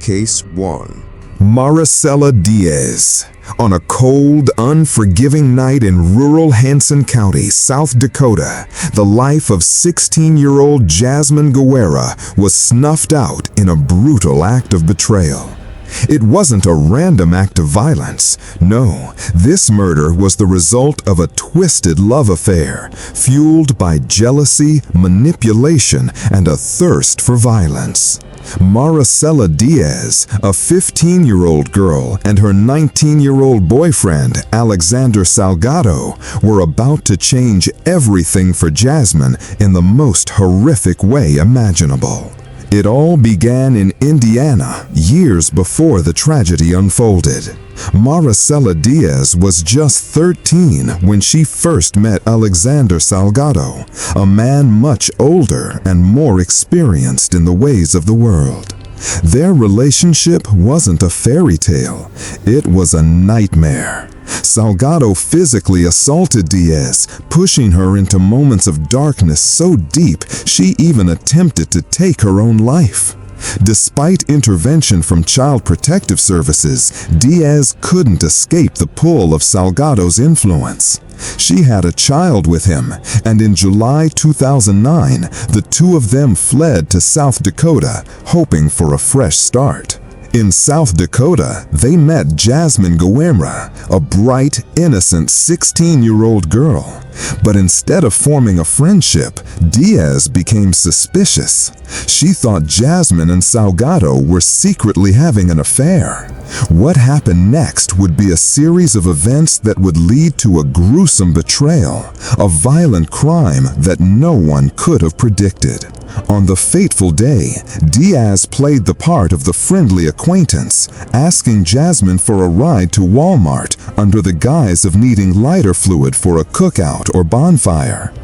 Case 1. Marisella Diaz. On a cold, unforgiving night in rural Hanson County, South Dakota, the life of 16-year-old Jasmine Guerra was snuffed out in a brutal act of betrayal. It wasn't a random act of violence. No, this murder was the result of a twisted love affair, fueled by jealousy, manipulation, and a thirst for violence. Marisela Diaz, a 15-year-old girl, and her 19-year-old boyfriend, Alexander Salgado, were about to change everything for Jasmine in the most horrific way imaginable. It all began in Indiana, years before the tragedy unfolded. Marisela Diaz was just 13 when she first met Alexander Salgado, a man much older and more experienced in the ways of the world. Their relationship wasn't a fairy tale, it was a nightmare. Salgado physically assaulted Diaz, pushing her into moments of darkness so deep she even attempted to take her own life. Despite intervention from Child Protective Services, Diaz couldn't escape the pull of Salgado's influence. She had a child with him, and in July 2009, the two of them fled to South Dakota, hoping for a fresh start. In South Dakota, they met Jasmine Guerra, a bright, innocent 16-year-old girl. But instead of forming a friendship, Diaz became suspicious. She thought Jasmine and Salgado were secretly having an affair. What happened next would be a series of events that would lead to a gruesome betrayal, a violent crime that no one could have predicted. On the fateful day, Diaz played the part of the friendly acquaintance, asking Jasmine for a ride to Walmart under the guise of needing lighter fluid for a cookout or bonfire.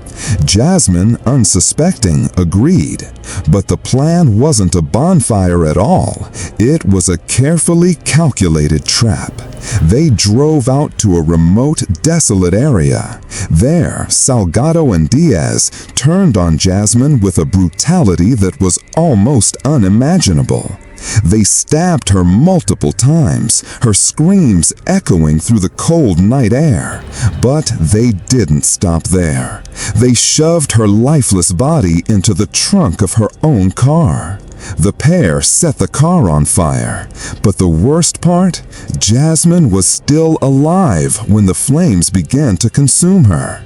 Jasmine, unsuspecting, agreed, but the plan wasn't a bonfire at all. It was a carefully calculated trap. They drove out to a remote, desolate area. There, Salgado and Diaz turned on Jasmine with a brutality that was almost unimaginable. They stabbed her multiple times, her screams echoing through the cold night air. But they didn't stop there. They shoved her lifeless body into the trunk of her own car. The pair set the car on fire, but the worst part? Jasmine was still alive when the flames began to consume her.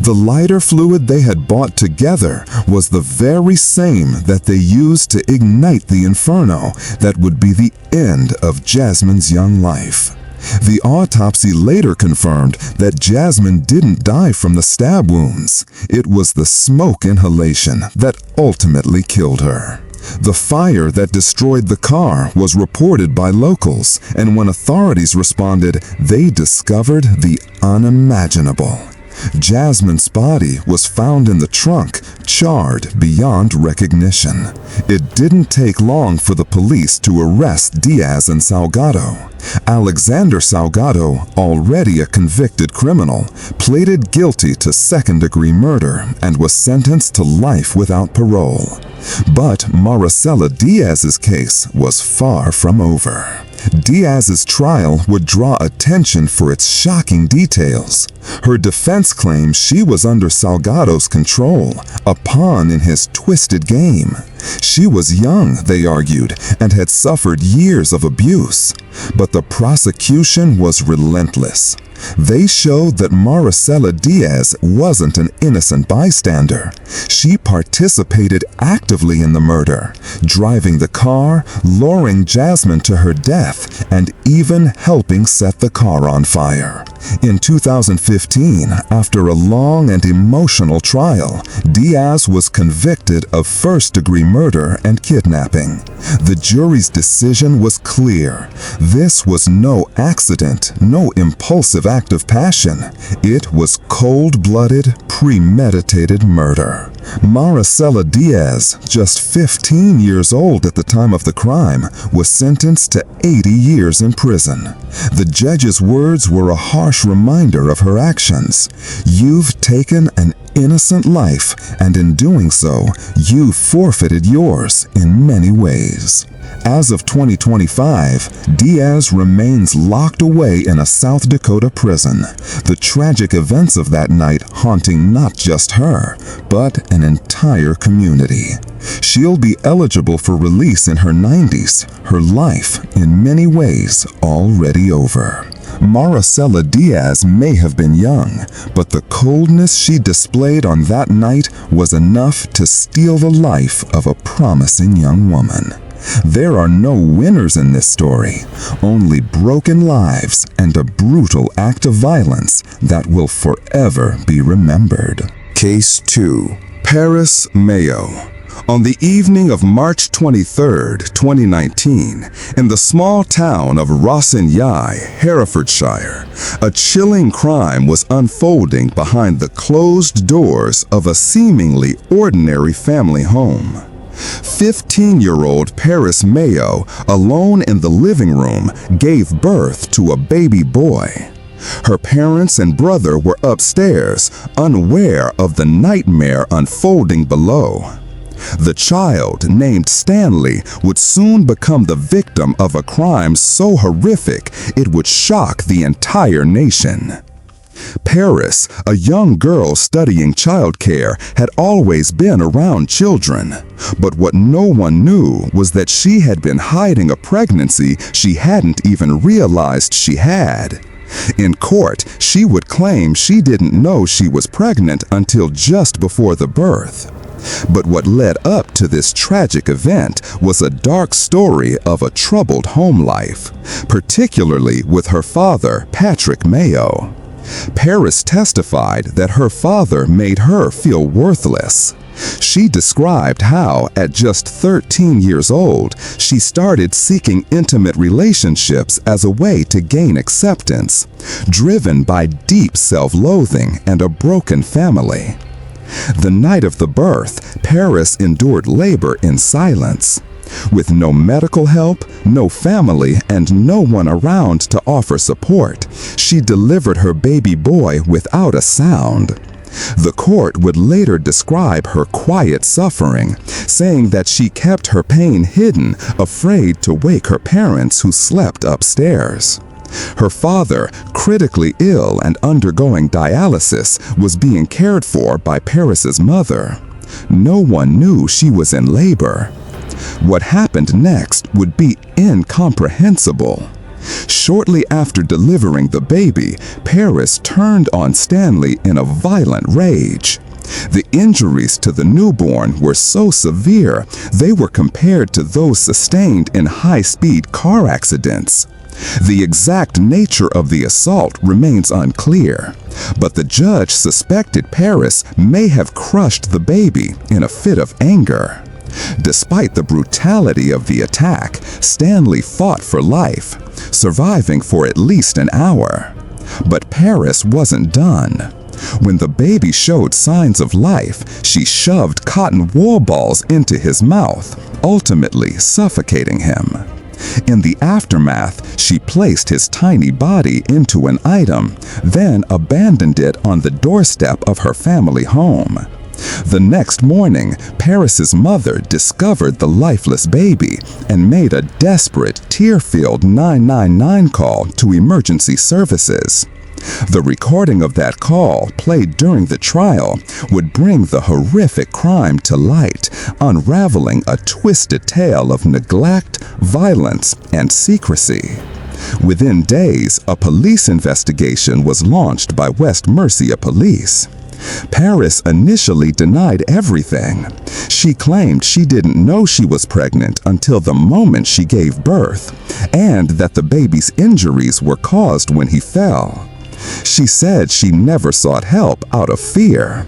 The lighter fluid they had bought together was the very same that they used to ignite the inferno that would be the end of Jasmine's young life. The autopsy later confirmed that Jasmine didn't die from the stab wounds. It was the smoke inhalation that ultimately killed her. The fire that destroyed the car was reported by locals, and when authorities responded, they discovered the unimaginable. Jasmine's body was found in the trunk, charred beyond recognition. It didn't take long for the police to arrest Diaz and Salgado. Alexander Salgado, already a convicted criminal, pleaded guilty to second-degree murder and was sentenced to life without parole. But Marisela Diaz's case was far from over. Diaz's trial would draw attention for its shocking details. Her defense claims she was under Salgado's control, a pawn in his twisted game. She was young, they argued, and had suffered years of abuse. But the prosecution was relentless. They showed that Marisela Diaz wasn't an innocent bystander. She participated actively in the murder, driving the car, luring Jasmine to her death, and even helping set the car on fire. In 2015, after a long and emotional trial, Diaz was convicted of first-degree murder and kidnapping. The jury's decision was clear. This was no accident, no impulsive act of passion. It was cold-blooded, premeditated murder. Marisela Diaz, just 15 years old at the time of the crime, was sentenced to 80 years in prison. The judge's words were a harsh reminder of her actions. "You've taken an innocent life, and in doing so, you forfeited yours in many ways. As of 2025, Diaz remains locked away in a South Dakota prison, the tragic events of that night haunting not just her, but an entire community. She'll be eligible for release in her 90s, her life, in many ways, already over. Marisella Diaz may have been young, but the coldness she displayed on that night was enough to steal the life of a promising young woman. There are no winners in this story, only broken lives and a brutal act of violence that will forever be remembered. Case 2. Paris, Mayo. On the evening of March 23, 2019, in the small town of Rossignol, Herefordshire, a chilling crime was unfolding behind the closed doors of a seemingly ordinary family home. 15-year-old Paris Mayo, alone in the living room, gave birth to a baby boy. Her parents and brother were upstairs, unaware of the nightmare unfolding below. The child, named Stanley, would soon become the victim of a crime so horrific it would shock the entire nation. Paris, a young girl studying childcare, had always been around children, but what no one knew was that she had been hiding a pregnancy she hadn't even realized she had. In court, she would claim she didn't know she was pregnant until just before the birth. But what led up to this tragic event was a dark story of a troubled home life, particularly with her father, Patrick Mayo. Paris testified that her father made her feel worthless. She described how, at just 13 years old, she started seeking intimate relationships as a way to gain acceptance, driven by deep self-loathing and a broken family. The night of the birth, Paris endured labor in silence. With no medical help, no family, and no one around to offer support, she delivered her baby boy without a sound. The court would later describe her quiet suffering, saying that she kept her pain hidden, afraid to wake her parents who slept upstairs. Her father, critically ill and undergoing dialysis, was being cared for by Paris's mother. No one knew she was in labor. What happened next would be incomprehensible. Shortly after delivering the baby, Paris turned on Stanley in a violent rage. The injuries to the newborn were so severe, they were compared to those sustained in high-speed car accidents. The exact nature of the assault remains unclear, but the judge suspected Paris may have crushed the baby in a fit of anger. Despite the brutality of the attack, Stanley fought for life, surviving for at least an hour. But Paris wasn't done. When the baby showed signs of life, she shoved cotton wool balls into his mouth, ultimately suffocating him. In the aftermath, she placed his tiny body into an item, then abandoned it on the doorstep of her family home. The next morning, Paris's mother discovered the lifeless baby and made a desperate, tear-filled 999 call to emergency services. The recording of that call, played during the trial, would bring the horrific crime to light, unraveling a twisted tale of neglect, violence, and secrecy. Within days, a police investigation was launched by West Mercia Police. Paris initially denied everything. She claimed she didn't know she was pregnant until the moment she gave birth, and that the baby's injuries were caused when he fell. She said she never sought help out of fear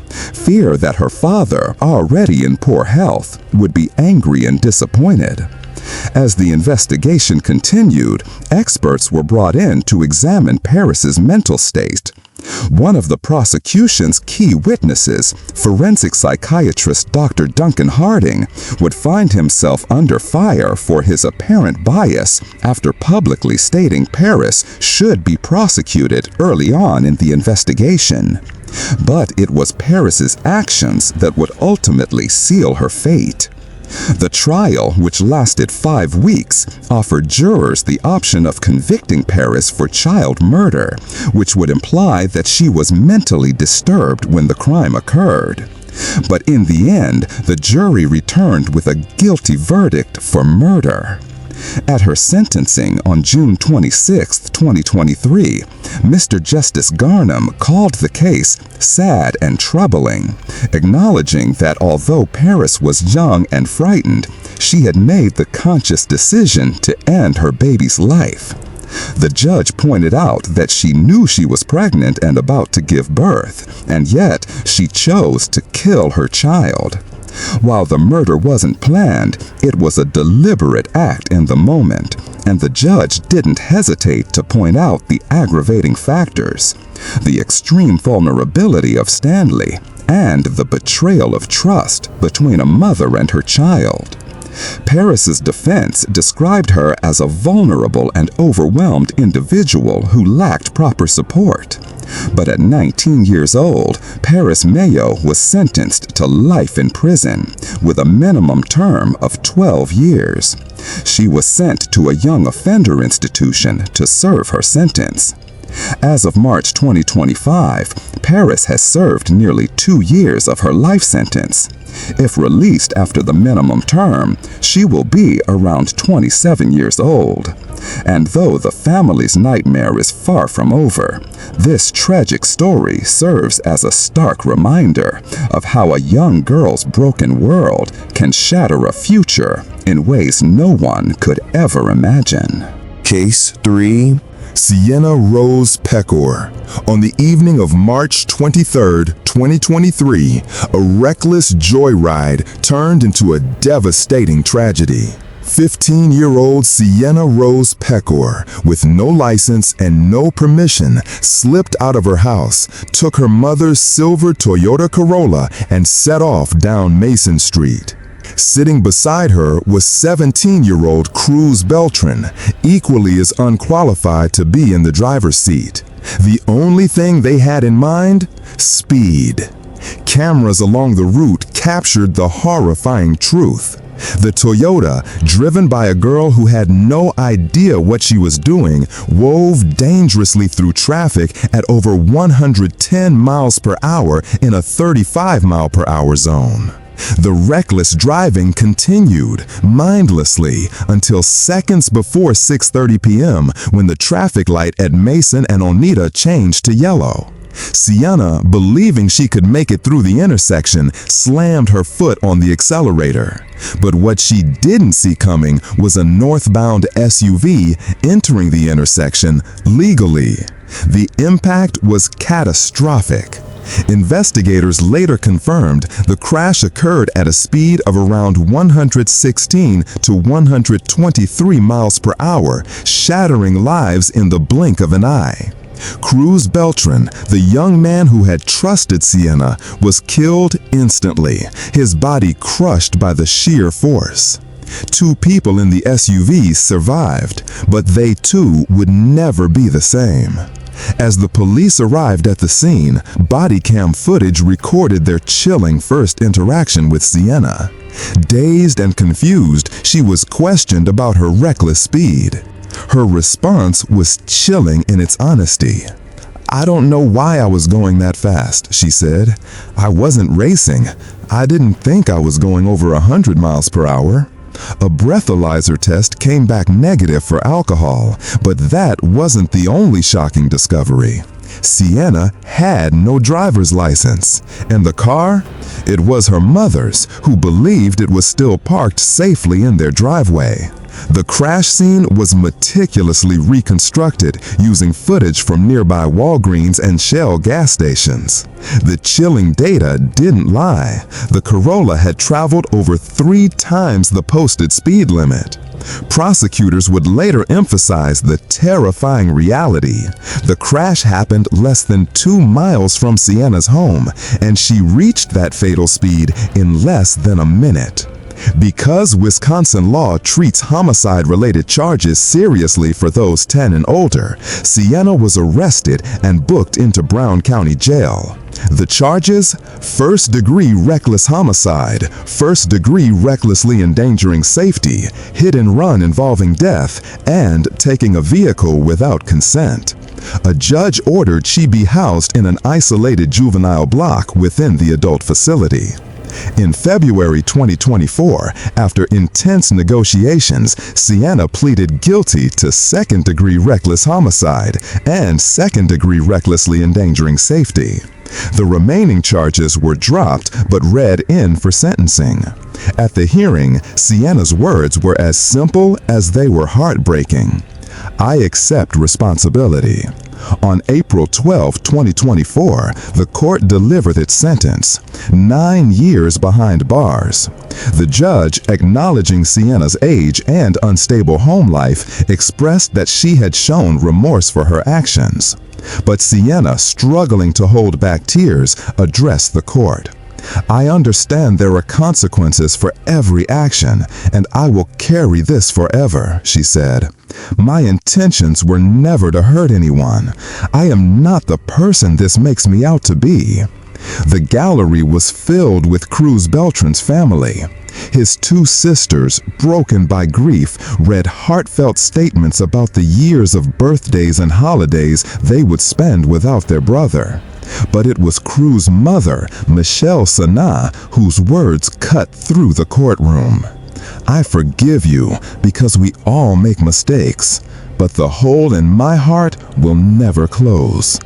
that her father, already in poor health, would be angry and disappointed. As the investigation continued, experts were brought in to examine Paris's mental state. One of the prosecution's key witnesses, forensic psychiatrist Dr. Duncan Harding, would find himself under fire for his apparent bias after publicly stating Paris should be prosecuted early on in the investigation. But it was Paris's actions that would ultimately seal her fate. The trial, which lasted 5 weeks, offered jurors the option of convicting Paris for child murder, which would imply that she was mentally disturbed when the crime occurred. But in the end, the jury returned with a guilty verdict for murder. At her sentencing on June 26, 2023, Mr. Justice Garnham called the case sad and troubling, acknowledging that although Paris was young and frightened, she had made the conscious decision to end her baby's life. The judge pointed out that she knew she was pregnant and about to give birth, and yet she chose to kill her child. While the murder wasn't planned, it was a deliberate act in the moment, and the judge didn't hesitate to point out the aggravating factors: the extreme vulnerability of Stanley and the betrayal of trust between a mother and her child. Paris's defense described her as a vulnerable and overwhelmed individual who lacked proper support. But at 19 years old, Paris Mayo was sentenced to life in prison, with a minimum term of 12 years. She was sent to a young offender institution to serve her sentence. As of March 2025, Paris has served nearly 2 years of her life sentence. If released after the minimum term, she will be around 27 years old. And though the family's nightmare is far from over, this tragic story serves as a stark reminder of how a young girl's broken world can shatter a future in ways no one could ever imagine. Case 3. Sienna Rose Pecore. On the evening of March 23, 2023, a reckless joyride turned into a devastating tragedy. 15-year-old Sienna Rose Pecore, with no license and no permission, slipped out of her house, took her mother's silver Toyota Corolla, and set off down Mason Street. Sitting beside her was 17-year-old Cruz Beltran, equally as unqualified to be in the driver's seat. The only thing they had in mind? Speed. Cameras along the route captured the horrifying truth. The Toyota, driven by a girl who had no idea what she was doing, wove dangerously through traffic at over 110 miles per hour in a 35-mile-per-hour zone. The reckless driving continued mindlessly until seconds before 6:30 p.m. when the traffic light at Mason and Oneida changed to yellow. Sienna, believing she could make it through the intersection, slammed her foot on the accelerator. But what she didn't see coming was a northbound SUV entering the intersection legally. The impact was catastrophic. Investigators later confirmed the crash occurred at a speed of around 116 to 123 miles per hour, shattering lives in the blink of an eye. Cruz Beltran, the young man who had trusted Sienna, was killed instantly, his body crushed by the sheer force. 2 people in the SUV survived, but they too would never be the same. As the police arrived at the scene, body cam footage recorded their chilling first interaction with Sienna. Dazed and confused, she was questioned about her reckless speed. Her response was chilling in its honesty. "I don't know why I was going that fast," she said. "I wasn't racing. I didn't think I was going over 100 miles per hour." A breathalyzer test came back negative for alcohol, but that wasn't the only shocking discovery. Sienna had no driver's license, and the car? It was her mother's, who believed it was still parked safely in their driveway. The crash scene was meticulously reconstructed using footage from nearby Walgreens and Shell gas stations. The chilling data didn't lie. The Corolla had traveled over 3 times the posted speed limit. Prosecutors would later emphasize the terrifying reality. The crash happened less than 2 miles from Sienna's home, and she reached that fatal speed in less than a minute. Because Wisconsin law treats homicide-related charges seriously for those 10 and older, Sienna was arrested and booked into Brown County Jail. The charges: first-degree reckless homicide, first-degree recklessly endangering safety, hit-and-run involving death, and taking a vehicle without consent. A judge ordered she be housed in an isolated juvenile block within the adult facility. In February 2024, after intense negotiations, Sienna pleaded guilty to second-degree reckless homicide and second-degree recklessly endangering safety. The remaining charges were dropped but read in for sentencing. At the hearing, Sienna's words were as simple as they were heartbreaking. "I accept responsibility." On April 12, 2024, the court delivered its sentence: 9 years behind bars. The judge, acknowledging Sienna's age and unstable home life, expressed that she had shown remorse for her actions. But Sienna, struggling to hold back tears, addressed the court. "I understand there are consequences for every action, and I will carry this forever," she said. "My intentions were never to hurt anyone. I am not the person this makes me out to be." The gallery was filled with Cruz Beltran's family. His 2 sisters, broken by grief, read heartfelt statements about the years of birthdays and holidays they would spend without their brother. But it was Cruz's mother, Michelle Sana, whose words cut through the courtroom. "I forgive you because we all make mistakes, but the hole in my heart will never close."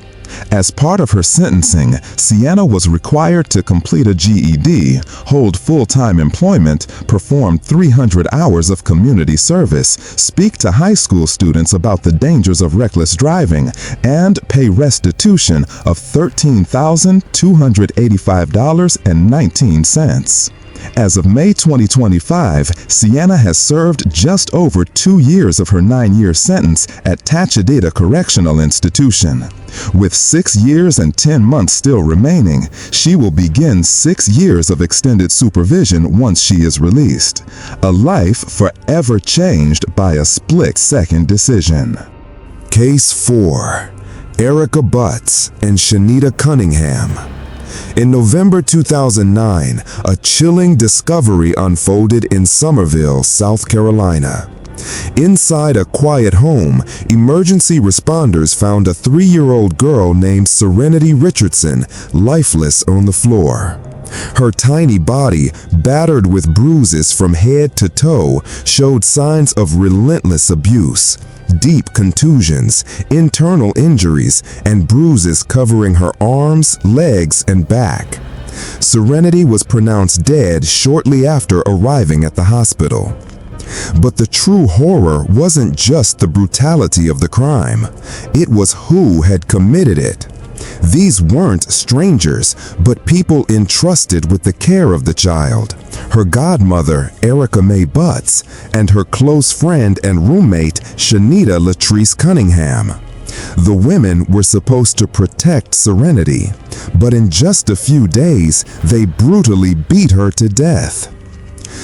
As part of her sentencing, Sienna was required to complete a GED, hold full-time employment, perform 300 hours of community service, speak to high school students about the dangers of reckless driving, and pay restitution of $13,285.19. As of May 2025, Sienna has served just over 2 years of her 9-year sentence at Tachadita Correctional Institution. With 6 years and 10 months still remaining, she will begin 6 years of extended supervision once she is released. A life forever changed by a split-second decision. Case 4. Erica Butts and Shanita Cunningham. In November 2009, a chilling discovery unfolded in Summerville, South Carolina. Inside a quiet home, emergency responders found a 3-year-old girl named Serenity Richardson lifeless on the floor. Her tiny body, battered with bruises from head to toe, showed signs of relentless abuse. Deep contusions, internal injuries, and bruises covering her arms, legs, and back. Serenity was pronounced dead shortly after arriving at the hospital. But the true horror wasn't just the brutality of the crime. It was who had committed it. These weren't strangers, but people entrusted with the care of the child. Her godmother, Erica Mae Butts, and her close friend and roommate, Shanita Latrice Cunningham. The women were supposed to protect Serenity, but in just a few days, they brutally beat her to death.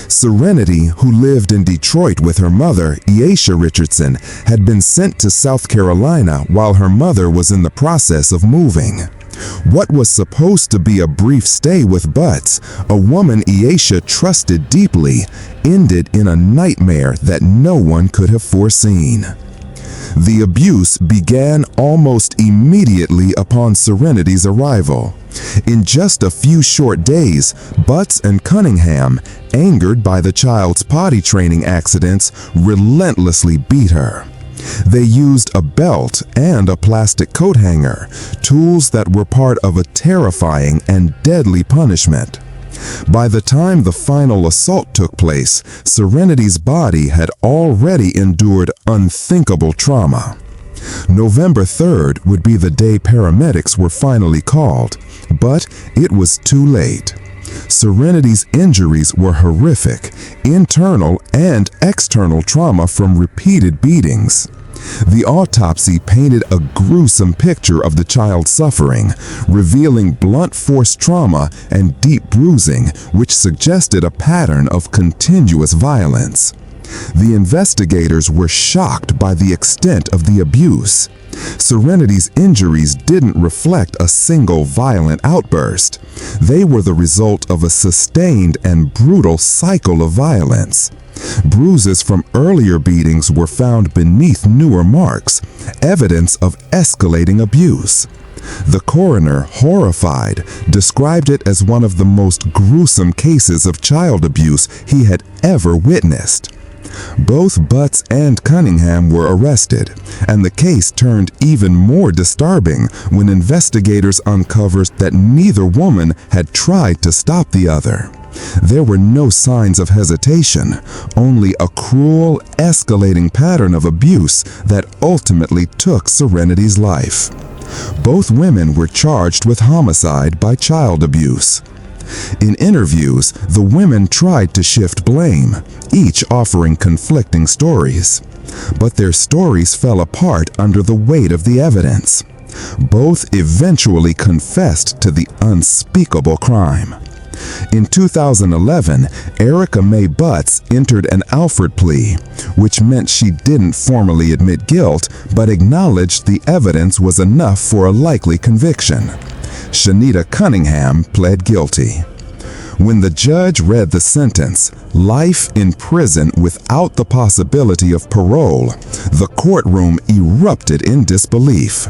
Serenity, who lived in Detroit with her mother, Eaisha Richardson, had been sent to South Carolina while her mother was in the process of moving. What was supposed to be a brief stay with Butts, a woman Eaisha trusted deeply, ended in a nightmare that no one could have foreseen. The abuse began almost immediately upon Serenity's arrival. In just a few short days, Butts and Cunningham, angered by the child's potty training accidents, relentlessly beat her. They used a belt and a plastic coat hanger, tools that were part of a terrifying and deadly punishment. By the time the final assault took place, Serenity's body had already endured unthinkable trauma. November 3rd would be the day paramedics were finally called, but it was too late. Serenity's injuries were horrific, internal and external trauma from repeated beatings. The autopsy painted a gruesome picture of the child's suffering, revealing blunt force trauma and deep bruising, which suggested a pattern of continuous violence. The investigators were shocked by the extent of the abuse. Serenity's injuries didn't reflect a single violent outburst. They were the result of a sustained and brutal cycle of violence. Bruises from earlier beatings were found beneath newer marks, evidence of escalating abuse. The coroner, horrified, described it as one of the most gruesome cases of child abuse he had ever witnessed. Both Butts and Cunningham were arrested, and the case turned even more disturbing when investigators uncovered that neither woman had tried to stop the other. There were no signs of hesitation, only a cruel, escalating pattern of abuse that ultimately took Serenity's life. Both women were charged with homicide by child abuse. In interviews, the women tried to shift blame, each offering conflicting stories. But their stories fell apart under the weight of the evidence. Both eventually confessed to the unspeakable crime. In 2011, Erica Mae Butts entered an Alford plea, which meant she didn't formally admit guilt, but acknowledged the evidence was enough for a likely conviction. Shanita Cunningham pled guilty. When the judge read the sentence, life in prison without the possibility of parole, the courtroom erupted in disbelief.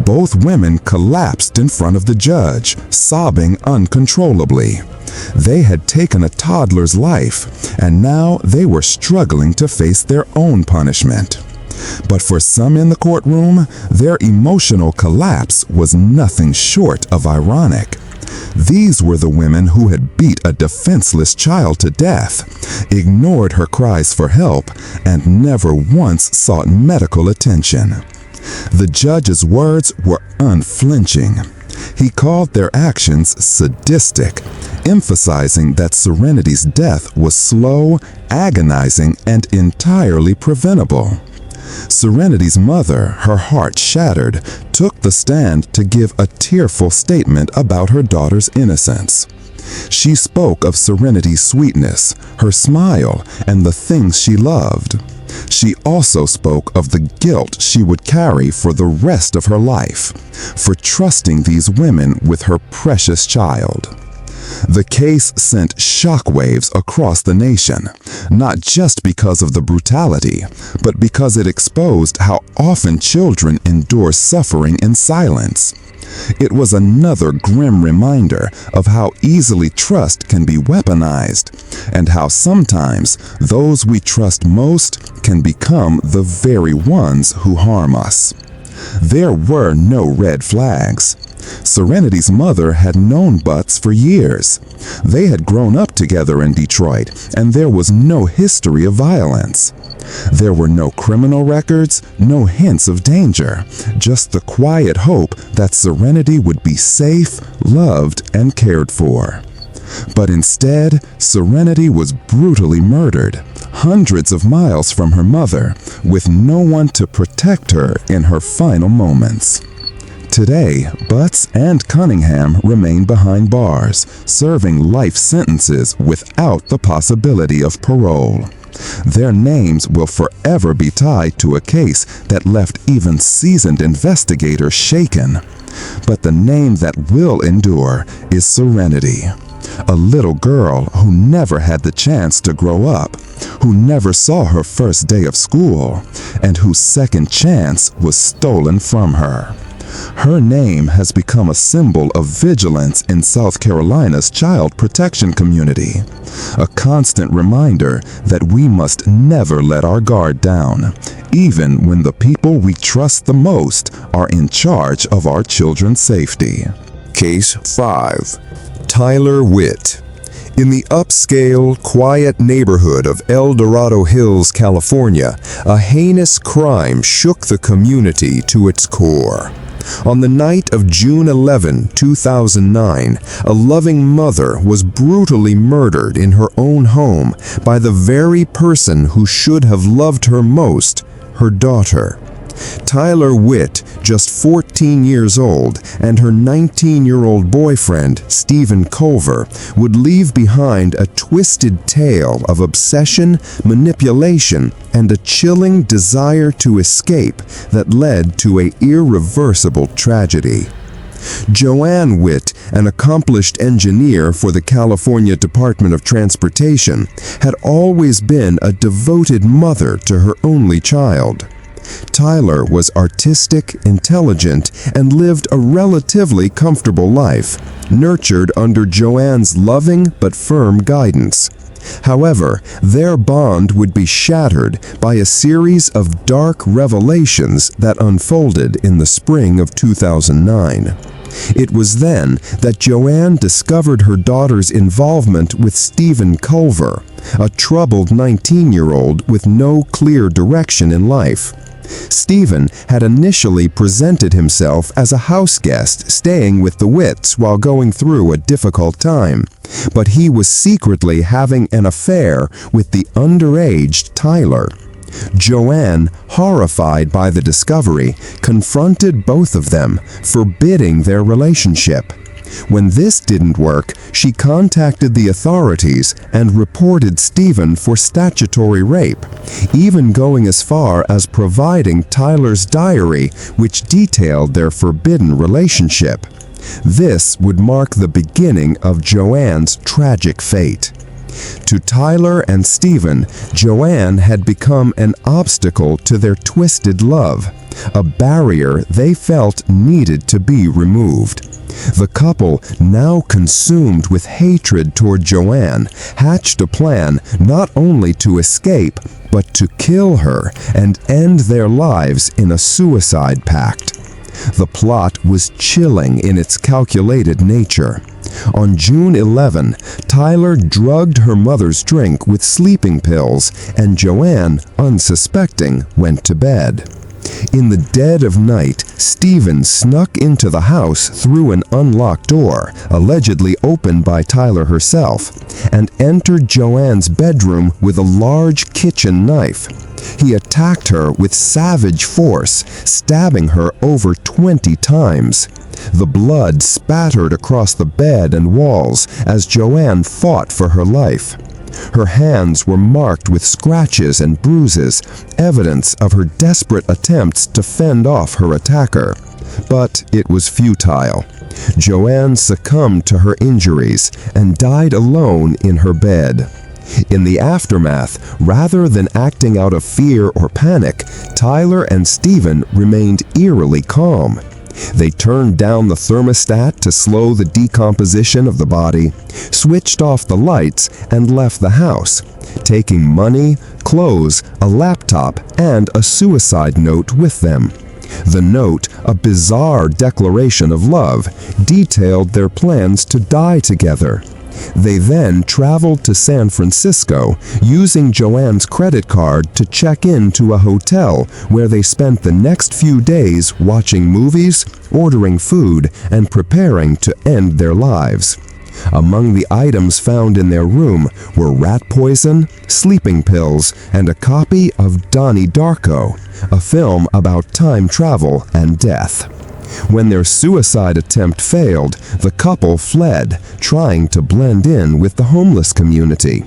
Both women collapsed in front of the judge, sobbing uncontrollably. They had taken a toddler's life, and now they were struggling to face their own punishment. But for some in the courtroom, their emotional collapse was nothing short of ironic. These were the women who had beat a defenseless child to death, ignored her cries for help, and never once sought medical attention. The judge's words were unflinching. He called their actions sadistic, emphasizing that Serenity's death was slow, agonizing, and entirely preventable. Serenity's mother, her heart shattered, took the stand to give a tearful statement about her daughter's innocence. She spoke of Serenity's sweetness, her smile, and the things she loved. She also spoke of the guilt she would carry for the rest of her life, for trusting these women with her precious child. The case sent shockwaves across the nation, not just because of the brutality, but because it exposed how often children endure suffering in silence. It was another grim reminder of how easily trust can be weaponized, and how sometimes those we trust most can become the very ones who harm us. There were no red flags. Serenity's mother had known Butts for years. They had grown up together in Detroit, and there was no history of violence. There were no criminal records, no hints of danger, just the quiet hope that Serenity would be safe, loved, and cared for. But instead, Serenity was brutally murdered, hundreds of miles from her mother, with no one to protect her in her final moments. Today, Butts and Cunningham remain behind bars, serving life sentences without the possibility of parole. Their names will forever be tied to a case that left even seasoned investigators shaken. But the name that will endure is Serenity, a little girl who never had the chance to grow up, who never saw her first day of school, and whose second chance was stolen from her. Her name has become a symbol of vigilance in South Carolina's child protection community, a constant reminder that we must never let our guard down, even when the people we trust the most are in charge of our children's safety. Case 5. Tylar Witt. In the upscale, quiet neighborhood of El Dorado Hills, California, a heinous crime shook the community to its core. On the night of June 11, 2009, a loving mother was brutally murdered in her own home by the very person who should have loved her most, her daughter. Tylar Witt, just 14 years old, and her 19-year-old boyfriend, Stephen Culver, would leave behind a twisted tale of obsession, manipulation, and a chilling desire to escape that led to an irreversible tragedy. Joanne Witt, an accomplished engineer for the California Department of Transportation, had always been a devoted mother to her only child. Tyler was artistic, intelligent, and lived a relatively comfortable life, nurtured under Joanne's loving but firm guidance. However, their bond would be shattered by a series of dark revelations that unfolded in the spring of 2009. It was then that Joanne discovered her daughter's involvement with Stephen Culver, a troubled 19-year-old with no clear direction in life. Stephen had initially presented himself as a house guest staying with the Witts while going through a difficult time, but he was secretly having an affair with the underage Tyler. Joanne, horrified by the discovery, confronted both of them, forbidding their relationship. When this didn't work, she contacted the authorities and reported Stephen for statutory rape, even going as far as providing Tyler's diary, which detailed their forbidden relationship. This would mark the beginning of Joanne's tragic fate. To Tyler and Stephen, Joanne had become an obstacle to their twisted love, a barrier they felt needed to be removed. The couple, now consumed with hatred toward Joanne, hatched a plan not only to escape, but to kill her and end their lives in a suicide pact. The plot was chilling in its calculated nature. On June 11, Tyler drugged her mother's drink with sleeping pills, and Joanne, unsuspecting, went to bed. In the dead of night, Stephen snuck into the house through an unlocked door, allegedly opened by Tyler herself, and entered Joanne's bedroom with a large kitchen knife. He attacked her with savage force, stabbing her over 20 times. The blood spattered across the bed and walls as Joanne fought for her life. Her hands were marked with scratches and bruises, evidence of her desperate attempts to fend off her attacker. But it was futile. Joanne succumbed to her injuries and died alone in her bed. In the aftermath, rather than acting out of fear or panic, Tyler and Stephen remained eerily calm. They turned down the thermostat to slow the decomposition of the body, switched off the lights, and left the house, taking money, clothes, a laptop, and a suicide note with them. The note, a bizarre declaration of love, detailed their plans to die together. They then traveled to San Francisco, using Joanne's credit card to check into a hotel where they spent the next few days watching movies, ordering food, and preparing to end their lives. Among the items found in their room were rat poison, sleeping pills, and a copy of Donnie Darko, a film about time travel and death. When their suicide attempt failed, the couple fled, trying to blend in with the homeless community.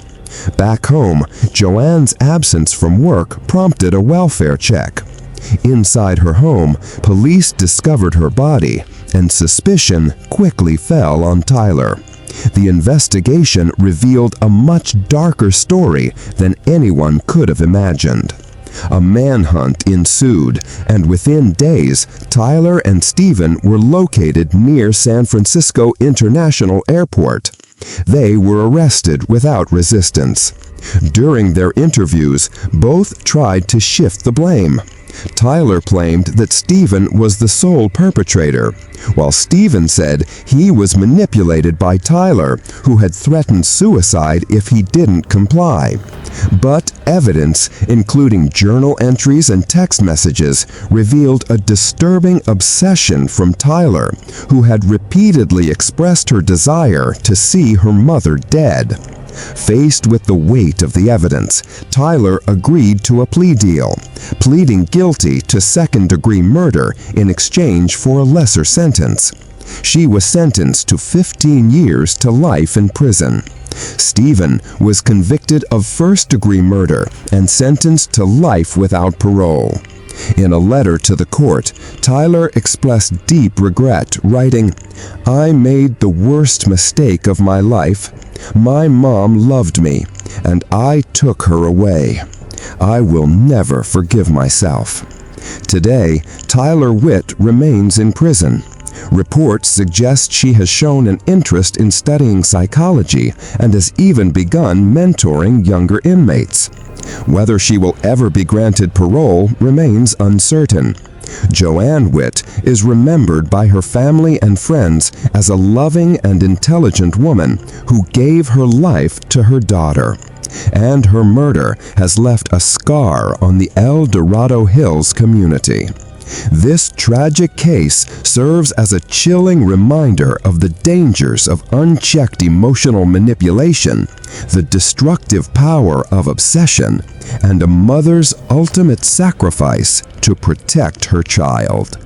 Back home, Joanne's absence from work prompted a welfare check. Inside her home, police discovered her body, and suspicion quickly fell on Tyler. The investigation revealed a much darker story than anyone could have imagined. A manhunt ensued, and within days, Tyler and Stephen were located near San Francisco International Airport. They were arrested without resistance. During their interviews, both tried to shift the blame. Tyler claimed that Stephen was the sole perpetrator, while Stephen said he was manipulated by Tyler, who had threatened suicide if he didn't comply. But evidence, including journal entries and text messages, revealed a disturbing obsession from Tyler, who had repeatedly expressed her desire to see her mother dead. Faced with the weight of the evidence, Tyler agreed to a plea deal, pleading guilty to second-degree murder in exchange for a lesser sentence. She was sentenced to 15 years to life in prison. Stephen was convicted of first-degree murder and sentenced to life without parole. In a letter to the court, Tyler expressed deep regret, writing, "I made the worst mistake of my life. My mom loved me, and I took her away. I will never forgive myself." Today, Tylar Witt remains in prison. Reports suggest she has shown an interest in studying psychology and has even begun mentoring younger inmates. Whether she will ever be granted parole remains uncertain. Joanne Witt is remembered by her family and friends as a loving and intelligent woman who gave her life to her daughter. And her murder has left a scar on the El Dorado Hills community. This tragic case serves as a chilling reminder of the dangers of unchecked emotional manipulation, the destructive power of obsession, and a mother's ultimate sacrifice to protect her child.